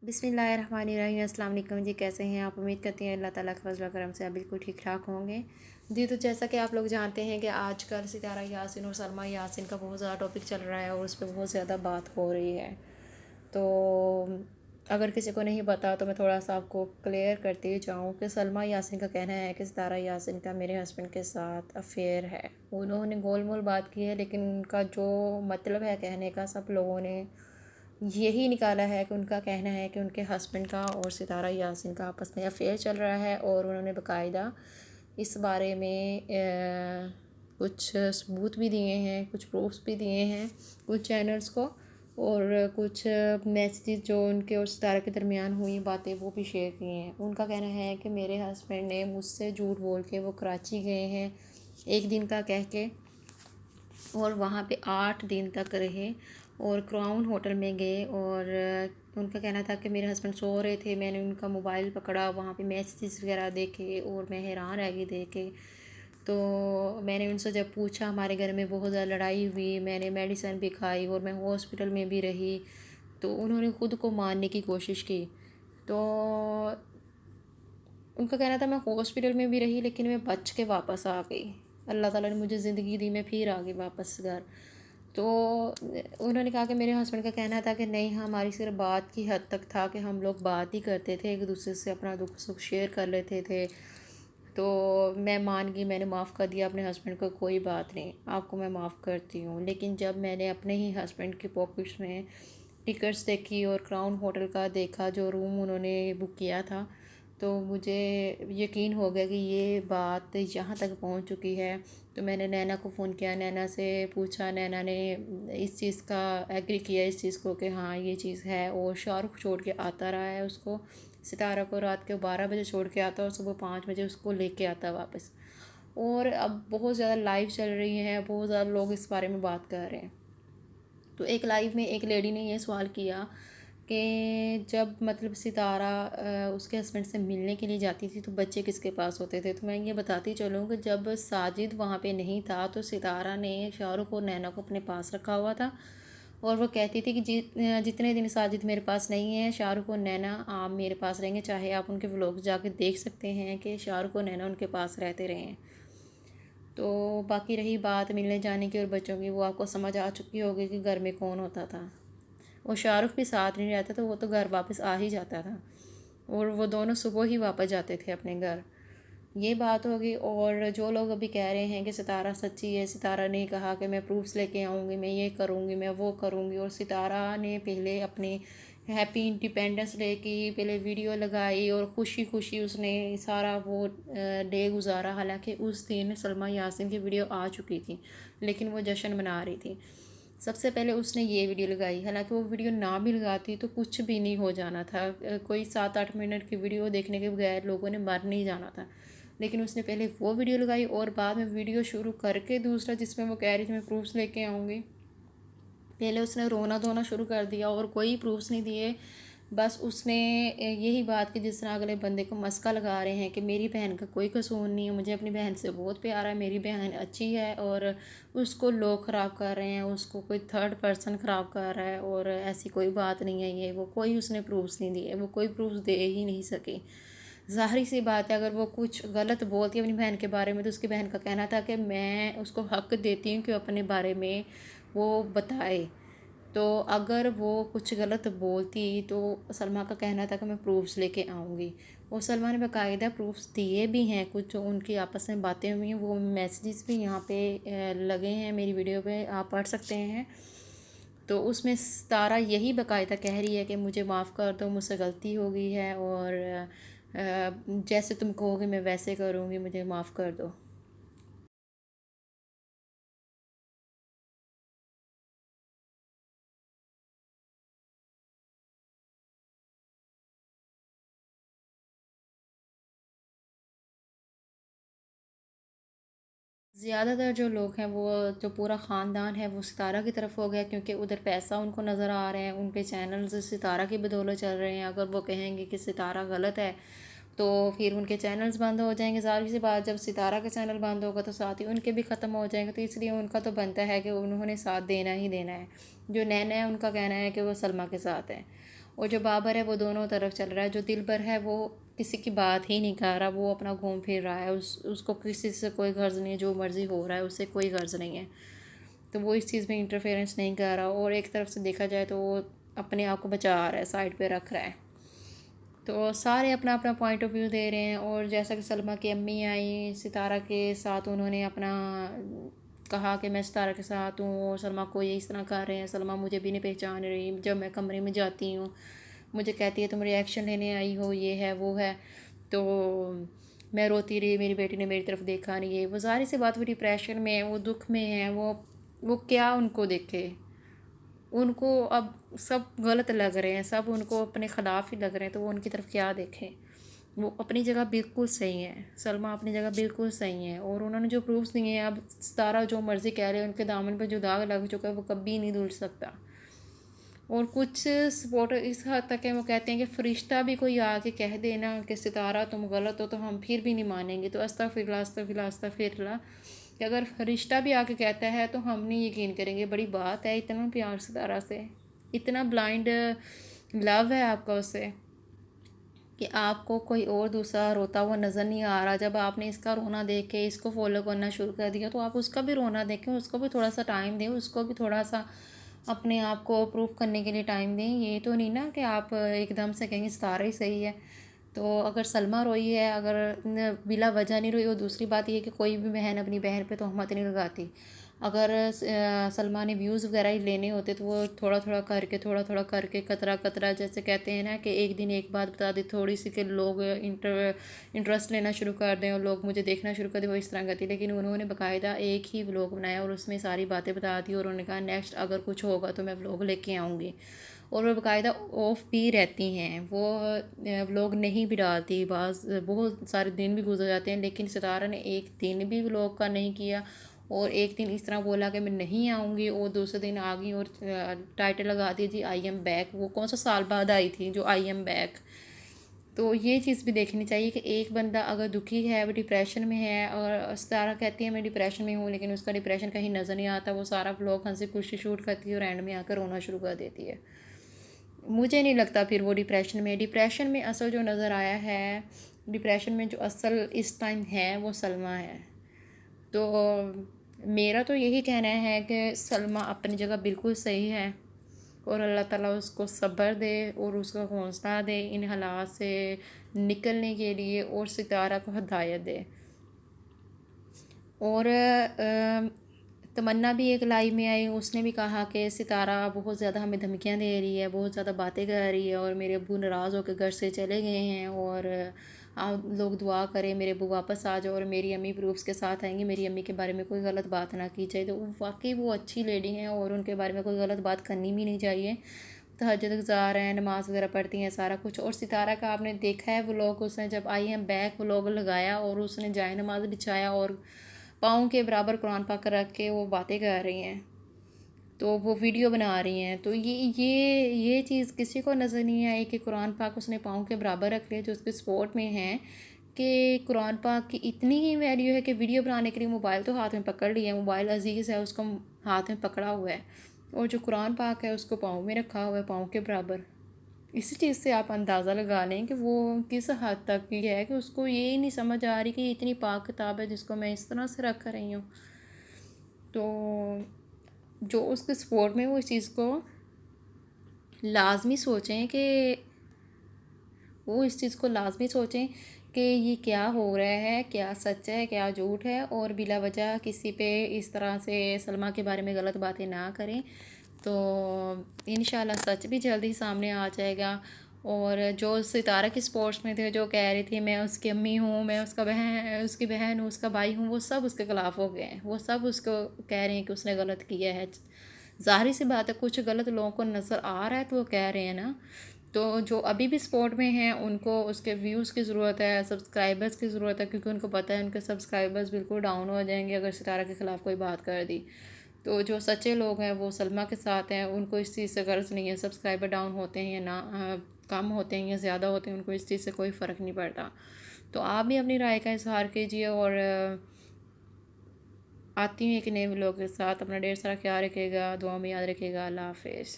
बिस्मिल्लाहिर्रहमानिर्रहीम। अस्सलाम वालेकुम जी, कैसे हैं आप? उम्मीद करती हैं अल्लाह ताला के फज़ल व करम से आप बिल्कुल ठीक ठाक होंगे जी। तो जैसा कि आप लोग जानते हैं कि आजकल सितारा यासिन और सलमा यासिन का बहुत ज़्यादा टॉपिक चल रहा है और उस पर बहुत ज़्यादा बात हो रही है। तो अगर किसी को नहीं पता तो मैं थोड़ा सा आपको क्लियर करती जाऊँ कि सलमा यासिन का कहना है कि सितारा यासिन का मेरे हस्बैंड के साथ अफेयर है। उन्होंने गोल मोल बात की है, लेकिन उनका जो मतलब है कहने का, सब लोगों ने यही निकाला है कि उनका कहना है कि उनके हस्बैंड का और सितारा यासिन का आपस में अफेयर चल रहा है। और उन्होंने बाकायदा इस बारे में कुछ सबूत भी दिए हैं, कुछ प्रूफ्स भी दिए हैं कुछ चैनल्स को, और कुछ मैसेज जो उनके और सितारा के दरमियान हुई बातें वो भी शेयर किए हैं। उनका कहना है कि मेरे हस्बैंड ने मुझसे झूठ बोल के वो कराची गए हैं एक दिन का कह के, और वहाँ पे 8 दिन तक रहे और क्राउन होटल में गए। और उनका कहना था कि मेरे हस्बैंड सो रहे थे, मैंने उनका मोबाइल पकड़ा, वहाँ पे मैसेजेस वगैरह देखे और मैं हैरान रह गई देख के। तो मैंने उनसे जब पूछा, हमारे घर में बहुत ज़्यादा लड़ाई हुई, मैंने मेडिसिन भी खाई और मैं हॉस्पिटल में भी रही, तो उन्होंने ख़ुद को मारने की कोशिश की। तो उनका कहना था मैं हॉस्पिटल में भी रही लेकिन मैं बच के वापस आ गई, अल्लाह ताला ने मुझे ज़िंदगी दी, मैं फिर आ गई वापस घर। तो उन्होंने कहा कि मेरे हस्बैंड का कहना था कि नहीं, हमारी सिर्फ बात की हद तक था कि हम लोग बात ही करते थे, एक दूसरे से अपना दुख सुख शेयर कर लेते थे। तो मैं मान गई, मैंने माफ़ कर दिया अपने हस्बैंड को, कोई बात नहीं, आपको मैं माफ़ करती हूँ। लेकिन जब मैंने अपने ही हस्बैंड की पॉकेट्स में टिकट्स देखी और क्राउन होटल का देखा जो रूम उन्होंने बुक किया था, तो मुझे यकीन हो गया कि ये बात यहाँ तक पहुँच चुकी है। तो मैंने नैना को फ़ोन किया, नैना से पूछा, नैना ने इस चीज़ का एग्री किया इस चीज़ को कि हाँ ये चीज़ है। और शाहरुख छोड़ के आता रहा है उसको, सितारा को रात के 12 बजे छोड़ के आता और सुबह 5 बजे उसको लेके आता वापस। और अब बहुत ज़्यादा लाइव चल रही हैं, बहुत ज़्यादा लोग इस बारे में बात कर रहे हैं। तो एक लाइव में एक लेडी ने ये सवाल किया कि जब मतलब सितारा उसके हस्बैंड से मिलने के लिए जाती थी तो बच्चे किसके पास होते थे। तो मैं ये बताती चलूँ कि जब साजिद वहाँ पे नहीं था तो सितारा ने शाहरुख और नैना को अपने पास रखा हुआ था, और वो कहती थी कि जितने दिन साजिद मेरे पास नहीं है, शाहरुख और नैना आप मेरे पास रहेंगे। चाहे आप उनके व्लॉग जाके देख सकते हैं कि शाहरुख और नैना उनके पास रहते रहे हैं। तो बाकी रही बात मिलने जाने की और बच्चों की, वो आपको समझ आ चुकी होगी कि घर में कौन होता था। और शाहरुख भी साथ नहीं रहता, तो वो तो घर वापस आ ही जाता था और वो दोनों सुबह ही वापस जाते थे अपने घर। ये बात होगी। और जो लोग अभी कह रहे हैं कि सितारा सच्ची है, सितारा ने कहा कि मैं प्रूफ्स लेके आऊँगी, मैं ये करूँगी, मैं वो करूँगी, और सितारा ने पहले अपने हैप्पी इंडिपेंडेंस डे की पहले वीडियो लगाई और खुशी खुशी उसने सारा वो डे गुजारा। हालांकि उस दिन सलमा यासिन की वीडियो आ चुकी थी लेकिन वो जश्न मना रही थी। सबसे पहले उसने ये वीडियो लगाई, हालांकि वो वीडियो ना भी लगाती तो कुछ भी नहीं हो जाना था, कोई 7-8 मिनट की वीडियो देखने के बगैर लोगों ने मर नहीं जाना था। लेकिन उसने पहले वो वीडियो लगाई और बाद में वीडियो शुरू करके दूसरा, जिसमें वो कह रही थी मैं प्रूफ्स लेके आऊँगी, पहले उसने रोना धोना शुरू कर दिया और कोई प्रूफ्स नहीं दिए। बस उसने यही बात की जिस तरह अगले बंदे को मस्का लगा रहे हैं कि मेरी बहन का कोई कसूर नहीं है, मुझे अपनी बहन से बहुत प्यार है, मेरी बहन अच्छी है, और उसको लोग ख़राब कर रहे हैं, उसको कोई थर्ड पर्सन ख़राब कर रहा है, और ऐसी कोई बात नहीं है। ये वो कोई उसने प्रूफ्स नहीं दिए, वो कोई प्रूफ्स दे ही नहीं सकी। ज़ाहिर सी बात है, अगर वो कुछ गलत बोलती है अपनी बहन के बारे में तो उसकी बहन का कहना था कि मैं उसको हक़ देती हूँ कि अपने बारे में वो बताए। तो अगर वो कुछ गलत बोलती तो सलमा का कहना था कि मैं प्रूफ्स लेके आऊँगी, और सलमा ने बाकायदा प्रूफ्स दिए भी हैं। कुछ जो उनकी आपस में बातें हुई हैं वो मैसेजेस भी यहाँ पे लगे हैं, मेरी वीडियो पे आप पढ़ सकते हैं। तो उसमें सितारा यही बाकायदा कह रही है कि मुझे माफ़ कर दो, मुझसे गलती हो गई है, और जैसे तुम कहोगे मैं वैसे करूँगी, मुझे माफ़ कर दो। ज़्यादातर जो लोग हैं वो, जो पूरा ख़ानदान है वो सितारा की तरफ हो गया, क्योंकि उधर पैसा उनको नज़र आ रहे हैं, उनके चैनल्स सितारा की बदौलत चल रहे हैं। अगर वो कहेंगे कि सितारा गलत है तो फिर उनके चैनल्स बंद हो जाएंगे। ज़ाहिर सी बात, जब सितारा का चैनल बंद होगा तो साथ ही उनके भी ख़त्म हो जाएंगे। तो इसलिए उनका तो बनता है कि उन्होंने साथ देना ही देना है। जो नैना है उनका कहना है कि वो सलमा के साथ है, और जो बाबर है वो दोनों तरफ चल रहा है। जो दिलबर है वो किसी की बात ही नहीं कर रहा, वो अपना घूम फिर रहा है, उसको किसी से कोई गर्ज नहीं है, जो मर्ज़ी हो रहा है उससे कोई गर्ज नहीं है। तो वो इस चीज़ में इंटरफेरेंस नहीं कर रहा, और एक तरफ से देखा जाए तो वो अपने आप को बचा रहा है, साइड पे रख रहा है। तो सारे अपना अपना पॉइंट ऑफ व्यू दे रहे हैं। और जैसा कि सलमा की अम्मी आई सितारा के साथ, उन्होंने अपना कहा कि मैं सितारा के साथ हूँ, और सलमा को ये इस तरह कर रहे हैं, सलमा मुझे भी नहीं पहचान रही, जब मैं कमरे में जाती हूँ मुझे कहती है तुम रिएक्शन लेने आई हो, ये है वो है। तो मैं रोती रही, मेरी बेटी ने मेरी तरफ देखा नहीं है। वो ज़ाहिर सी बात, वो डिप्रेशन में है, वो दुख में है, वो क्या उनको देखे, उनको अब सब गलत लग रहे हैं, सब उनको अपने ख़िलाफ़ ही लग रहे हैं, तो वो उनकी तरफ क्या देखें। वो अपनी जगह बिल्कुल सही है, सलमा अपनी जगह बिल्कुल सही है, और उन्होंने जो प्रूफ्स दिए हैं, अब सितारा जो मर्ज़ी कह रहे हैं, उनके दामन पर जो दाग लग चुका है वो कभी नहीं धुल सकता। और कुछ सपोर्टर इस हद तक है, वो कहते हैं कि फ़रिश्ता भी कोई आके कह देना कि सितारा तुम गलत हो तो हम फिर भी नहीं मानेंगे। तो अस्तगफिरुल्लाह अस्तगफिरुल्लाह अस्तगफिरुल्लाह, कि अगर फ़रिश्ता भी आके कहता है तो हम नहीं यकीन करेंगे। बड़ी बात है, इतना प्यार सितारा से, इतना ब्लाइंड लव है आपका उससे कि आपको कोई और दूसरा रोता हुआ नज़र नहीं आ रहा। जब आपने इसका रोना देख के इसको फॉलो करना शुरू कर दिया, तो आप उसका भी रोना देखें, उसको भी थोड़ा सा टाइम दें, उसको भी थोड़ा सा अपने आप को प्रूव करने के लिए टाइम दें। ये तो नहीं ना कि आप एकदम से कहेंगे सितारा ही सही है। तो अगर सलमा रोई है, अगर बिला वजह नहीं रोई, और दूसरी बात ये है कि कोई भी बहन अपनी बहन पे तोहमत नहीं लगाती। अगर सलमा ने व्यूज़ वगैरह ही लेने होते तो वो थोड़ा थोड़ा करके कतरा कतरा, जैसे कहते हैं ना कि एक दिन एक बात बता दी थोड़ी सी कि लोग इंटरेस्ट लेना शुरू कर दें और लोग मुझे देखना शुरू कर दें, वो इस तरह करती। लेकिन उन्होंने बाकायदा एक ही व्लॉग बनाया और उसमें सारी बातें बता दी, और उन्होंने कहा नेक्स्ट अगर कुछ होगा तो मैं व्लॉग लेके आऊँगी। और वो बाकायदा ऑफ भी रहती हैं, वो व्लॉग नहीं भी डालती। बहुत सारे दिन भी गुजर जाते हैं, लेकिन सितारा ने एक दिन भी व्लॉग का नहीं किया। और एक दिन इस तरह बोला कि मैं नहीं आऊँगी, और दूसरे दिन आ गई और टाइटल लगा दी थी आई एम बैक। वो कौन सा साल बाद आई थी जो आई एम बैक। तो ये चीज़ भी देखनी चाहिए कि एक बंदा अगर दुखी है, वो डिप्रेशन में है, और सितारा कहती है मैं डिप्रेशन में हूँ, लेकिन उसका डिप्रेशन कहीं नज़र नहीं आता। वो सारा व्लॉग हंसी खुशी शूट करती है और एंड में आकर रोना शुरू कर देती है। मुझे नहीं लगता फिर वो डिप्रेशन में असल जो नज़र आया है, डिप्रेशन में जो असल इस टाइम है वो सलमा है। तो मेरा तो यही कहना है कि सलमा अपनी जगह बिल्कुल सही है, और अल्लाह ताला उसको सब्र दे और उसको हौसला दे इन हालात से निकलने के लिए, और सितारा को हिदायत दे। और तमन्ना भी एक लाइव में आई, उसने भी कहा कि सितारा बहुत ज़्यादा हमें धमकियां दे रही है, बहुत ज़्यादा बातें कर रही है, और मेरे अब्बू नाराज़ होकर घर से चले गए हैं, और आप लोग दुआ करें मेरे अब्बू वापस आ जाओ और मेरी अम्मी प्रूफ्स के साथ आएंगी, मेरी अम्मी के बारे में कोई गलत बात ना की जाए। तो वाकई वो अच्छी लेडी हैं और उनके बारे में कोई गलत बात करनी भी नहीं चाहिए। तहज्जुद गुज़ार हैं, नमाज़ वगैरह पढ़ती हैं, सारा कुछ। और सितारा का आपने देखा है व्लॉग, उसने जब आई एम बैक व्लॉग लगाया और उसने जाए नमाज बिछाया और पाँव के बराबर कुरान पाक रख के वो बातें कर रही हैं, तो वो वीडियो बना रही हैं। तो ये चीज़ किसी को नज़र नहीं आई कि कुरान पाक उसने पाँव के बराबर रख लिया, जो उसके स्पोर्ट में है कि कुरान पाक की इतनी ही वैल्यू है कि वीडियो बनाने के लिए मोबाइल तो हाथ में पकड़ लिया है, मोबाइल अजीज़ है, उसको हाथ में पकड़ा हुआ है, और जो कुरान पाक है उसको पाँव में रखा हुआ है, पाँव के बराबर। इसी चीज़ से आप अंदाज़ा लगा लें कि वो किस हद तक की है कि उसको ये नहीं समझ आ रही कि इतनी पाक किताब है जिसको मैं इस तरह से रख रही हूँ। तो जो उसके सपोर्ट में वो इस चीज़ को लाजमी सोचें कि वो इस चीज़ को लाजमी सोचें कि ये क्या हो रहा है, क्या सच है, क्या झूठ है, और बिला वजह किसी पे इस तरह से सलमा के बारे में गलत बातें ना करें। तो इंशाल्लाह सच भी जल्दी सामने आ जाएगा। और जो सितारा की स्पोर्ट्स में थे, जो कह रही थी मैं उसकी अम्मी हूँ, मैं उसकी बहन हूँ, उसका भाई हूँ, वो सब उसके ख़िलाफ़ हो गए हैं। वो सब उसको कह रहे हैं कि उसने गलत किया है। ज़ाहिर सी बात है, कुछ गलत लोगों को नज़र आ रहा है तो वो कह रहे हैं ना। तो जो अभी भी सपोर्ट में हैं उनको उसके व्यूज़ की ज़रूरत है, सब्सक्राइबर्स की ज़रूरत है, क्योंकि उनको पता है उनके सब्सक्राइबर्स बिल्कुल डाउन हो जाएंगे अगर सितारा के ख़िलाफ़ कोई बात कर दी। तो जो सच्चे लोग हैं वो सलमा के साथ हैं, उनको इस चीज़ से गर्ज नहीं है, सब्सक्राइबर डाउन होते हैं या ना कम होते हैं या ज़्यादा होते हैं, उनको इस चीज़ से कोई फ़र्क नहीं पड़ता। तो आप भी अपनी राय का इजहार कीजिए, और आती हूँ एक नए व्लॉग के साथ। अपना ढेर सारा ख्याल रखिएगा, दुआ में याद रखिएगा। अल्लाह हाफिज़।